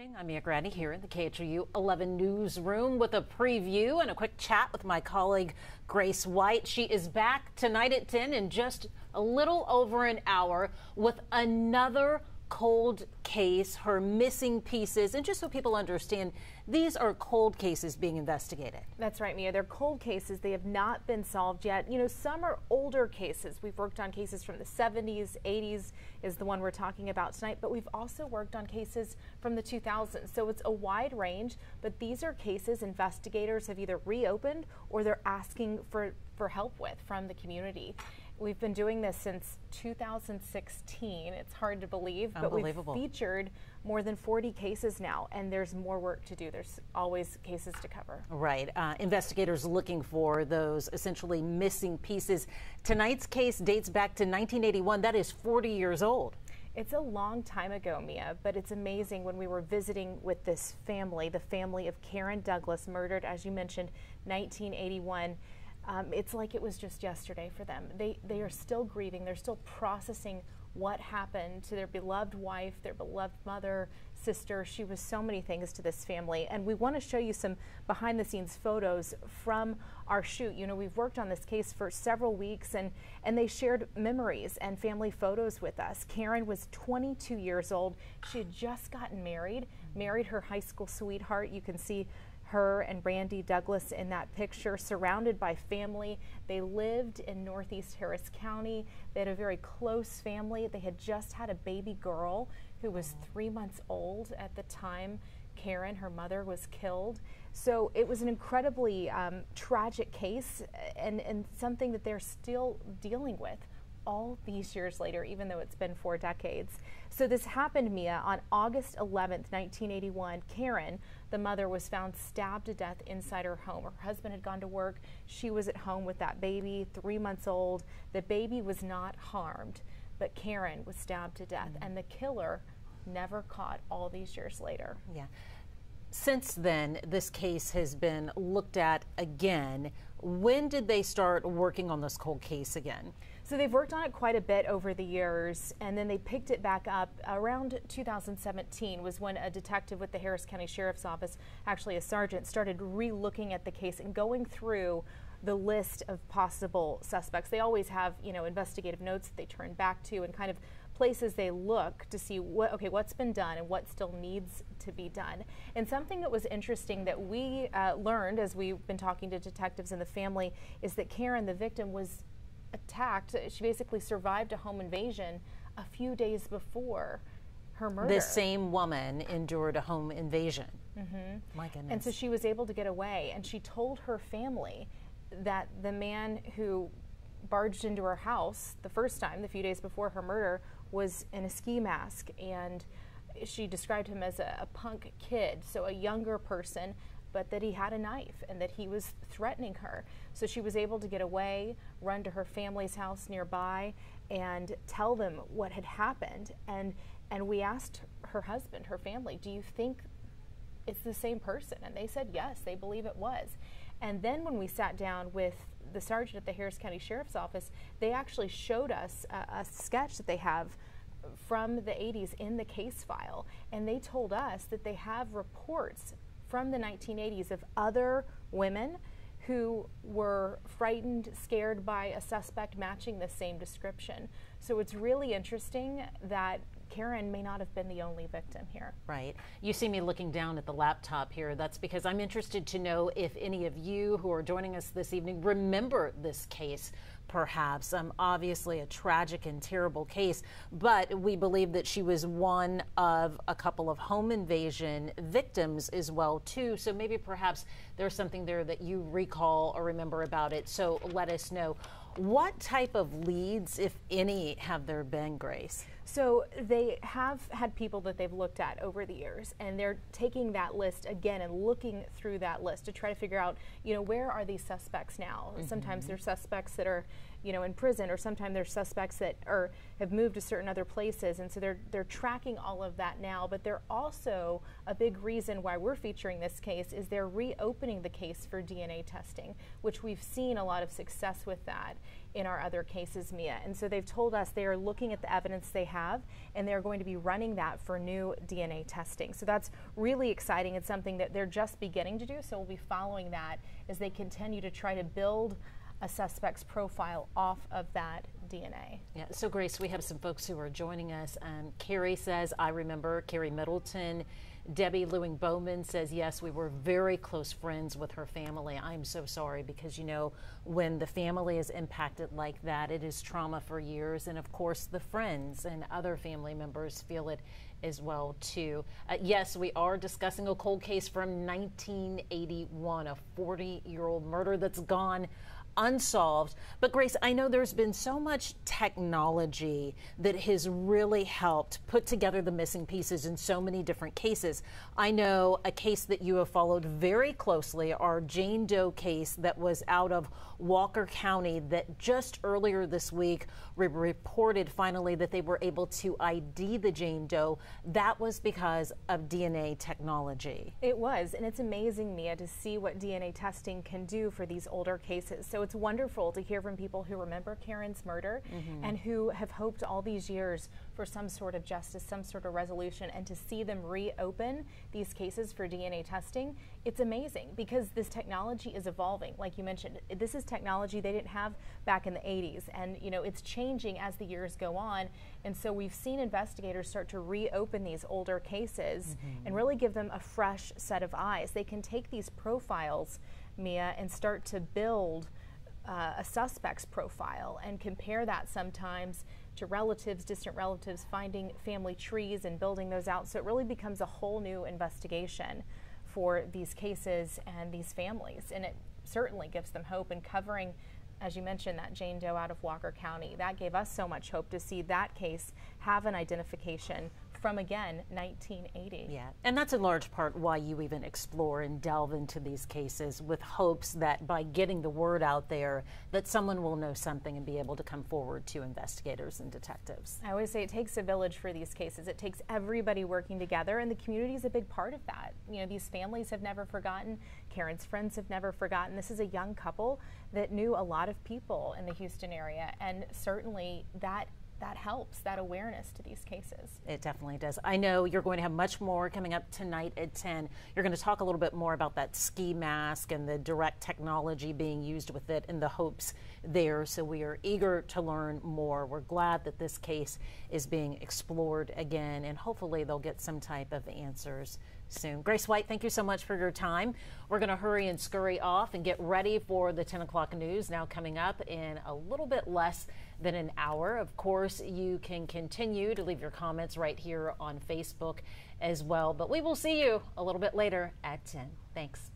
I'm Mia Grady here in the KHOU 11 newsroom with a preview and a quick chat with my colleague Grace White. She is back tonight at 10 in just a little over an hour with another cold case, her missing pieces. And just so people understand, these are cold cases being investigated. That's right, Mia. They're cold cases. They have not been solved yet. You know, some are older cases. We've worked on cases from the 70s, 80s is the one we're talking about tonight, but we've also worked on cases from the 2000s. So it's a wide range, but these are cases investigators have either reopened or they're asking for help with from the community. We've been doing this since 2016. It's hard to believe, but we've featured more than 40 cases now, and there's more work to do. There's always cases to cover. Right. Investigators looking for those essentially missing pieces. Tonight's case dates back to 1981. That is 40 years old. It's a long time ago, Mia, but it's amazing when we were visiting with this family, the family of Karen Douglas, murdered, as you mentioned, 1981. It's like it was just yesterday for them. They are still grieving. They're still processing what happened to their beloved wife, their beloved mother, sister. She was so many things to this family. And we want to show you some behind the scenes photos from our shoot. You know, we've worked on this case for several weeks and they shared memories and family photos with us. Karen was 22 years old. She had just gotten married her high school sweetheart. You can see her and Randy Douglas in that picture, surrounded by family. They lived in Northeast Harris County. They had a very close family. They had just had a baby girl who was 3 months old at the time Karen, her mother, was killed. So it was an incredibly tragic case and something that they're still dealing with all these years later, even though it's been 4 decades. So this happened, Mia, on August 11th, 1981. Karen, the mother, was found stabbed to death inside her home. Her husband had gone to work. She was at home with that baby, 3 months old. The baby was not harmed, but Karen was stabbed to death, and the killer never caught all these years later. Yeah. Since then, this case has been looked at again. When did they start working on this cold case again? So they've worked on it quite a bit over the years, and then they picked it back up around 2017 was when a detective with the Harris County Sheriff's Office, actually a sergeant, started re-looking at the case and going through the list of possible suspects. They always have, you know, investigative notes that they turn back to and kind of places they look to see what's been done and what still needs to be done. And something that was interesting that we learned as we've been talking to detectives and the family is that Karen, the victim, was attacked. She basically survived a home invasion a few days before her murder. This same woman endured a home invasion. My goodness. And so she was able to get away, and she told her family that the man who barged into her house the first time, the few days before her murder, was in a ski mask, and she described him as a punk kid, so a younger person, but that he had a knife and that he was threatening her. So she was able to get away, run to her family's house nearby, and tell them what had happened. And we asked her husband, her family, do you think it's the same person? And they said yes, they believe it was. And then when we sat down with the sergeant at the Harris County Sheriff's Office, they actually showed us a sketch that they have from the 80s in the case file. And they told us that they have reports from the 1980s of other women who were frightened, scared by a suspect matching the same description. So it's really interesting that Karen may not have been the only victim here. Right. You see me looking down at the laptop here. That's because I'm interested to know if any of you who are joining us this evening remember this case, perhaps. Obviously a tragic and terrible case, but we believe that she was one of a couple of home invasion victims as well, too. So maybe perhaps there's something there that you recall or remember about it. So let us know. What type of leads, if any, have there been, Grace? So they have had people that they've looked at over the years, and they're taking that list again and looking through that list to try to figure out, you know, where are these suspects now? Sometimes they're suspects that are, in prison, or sometimes there's suspects that have moved to certain other places, and so they're tracking all of that now. But they're also, a big reason why we're featuring this case is they're reopening the case for DNA testing, which we've seen a lot of success with that in our other cases, Mia. And so they've told us they are looking at the evidence they have, and they're going to be running that for new DNA testing. So that's really exciting. It's something that they're just beginning to do, so we'll be following that as they continue to try to build a suspect's profile off of that DNA. Yeah, so Grace, we have some folks who are joining us. Carrie says, I remember Carrie Middleton. Debbie Lewing Bowman says, yes, we were very close friends with her family. I'm so sorry, because when the family is impacted like that, it is trauma for years. And of course, the friends and other family members feel it as well too. Yes, we are discussing a cold case from 1981, a 40-year-old murder that's gone unsolved. But Grace, I know there's been so much technology that has really helped put together the missing pieces in so many different cases. I know a case that you have followed very closely, our Jane Doe case that was out of Walker County, that just earlier this week reported finally that they were able to ID the Jane Doe. That was because of DNA technology. It was, and it's amazing, Mia, to see what DNA testing can do for these older cases. So it's wonderful to hear from people who remember Karen's murder and who have hoped all these years for some sort of justice, some sort of resolution, and to see them reopen these cases for DNA testing. It's amazing, because this technology is evolving. Like you mentioned, this is technology they didn't have back in the 80s, and it's changing as the years go on. And so we've seen investigators start to reopen these older cases and really give them a fresh set of eyes. They can take these profiles, Mia, and start to build a suspect's profile and compare that sometimes to relatives, distant relatives, finding family trees and building those out. So it really becomes a whole new investigation for these cases and these families. And it certainly gives them hope. And covering, as you mentioned, that Jane Doe out of Walker County, that gave us so much hope to see that case have an identification from, again, 1980. Yeah, and that's in large part why you even explore and delve into these cases, with hopes that by getting the word out there that someone will know something and be able to come forward to investigators and detectives. I always say it takes a village for these cases. It takes everybody working together, and the community is a big part of that. These families have never forgotten. Karen's friends have never forgotten. This is a young couple that knew a lot of people in the Houston area, and certainly that helps, that awareness to these cases. It definitely does. I know you're going to have much more coming up tonight at 10. You're going to talk a little bit more about that ski mask and the direct technology being used with it and the hopes there. So we are eager to learn more. We're glad that this case is being explored again, and hopefully they'll get some type of answers soon. Grace White, thank you so much for your time. We're going to hurry and scurry off and get ready for the 10 o'clock news now coming up in a little bit less than an hour. Of course, you can continue to leave your comments right here on Facebook as well, but we will see you a little bit later at 10. Thanks.